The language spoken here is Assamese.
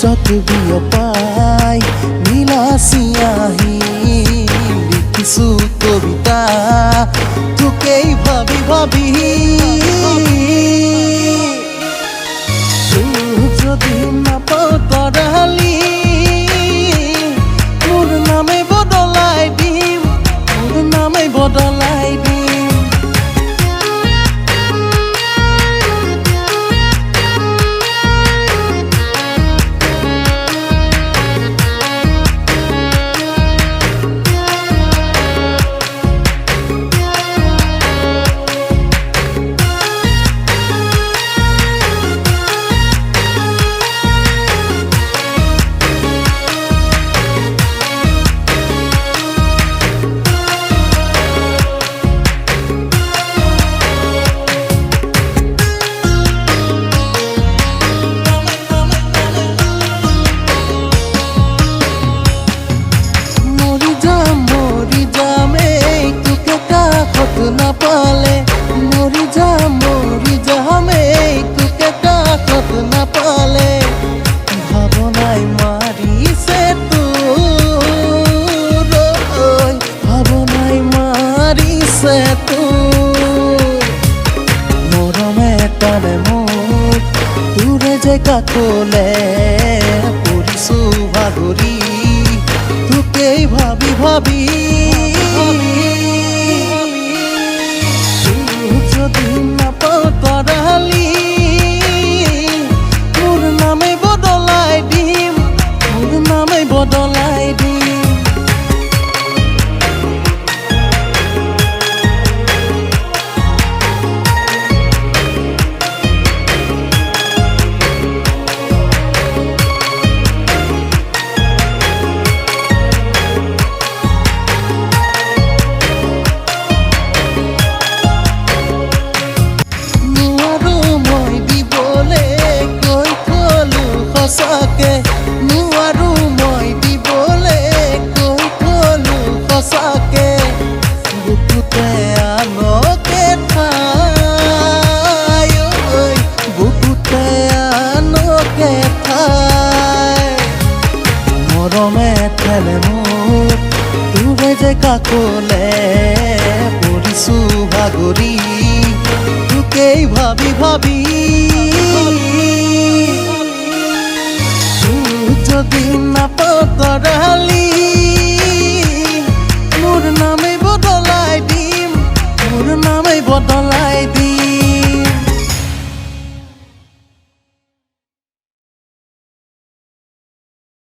যত বিয়পাই নীলাচি আহি লিখিছো কবিতা তোকেই ভাবি ভাবি যদি নাপাও তৰালি মোৰ নামে বদলাই দিম মোৰ নামে বদলাই দিম না পালে মরি যামে তোকে কাকত না পালে ভাবনাই মারিছে তোর ভাবনাই মারিছে তোর মরমে টানে মোৰ তোৰে যে কাকলে পৰিছো ভাগৰি তোকেই ভাবি ভাবি যদি নাপাও তৰালি মোৰ নামে বদলাই দিম মোৰ নামে বদলাই দিম সঁচাকে নোৱাৰো মই দিবলে কৈ থলো সঁচাকে বুকুতে আনকে ঠাই বুকুতে আনকে ঠাই মৰমে ঠেলে মোৰ তোৰে যে কাকলে পৰিছো ভাগৰি তোকেই ভাবি ভাবি যদি নাপাও তৰালি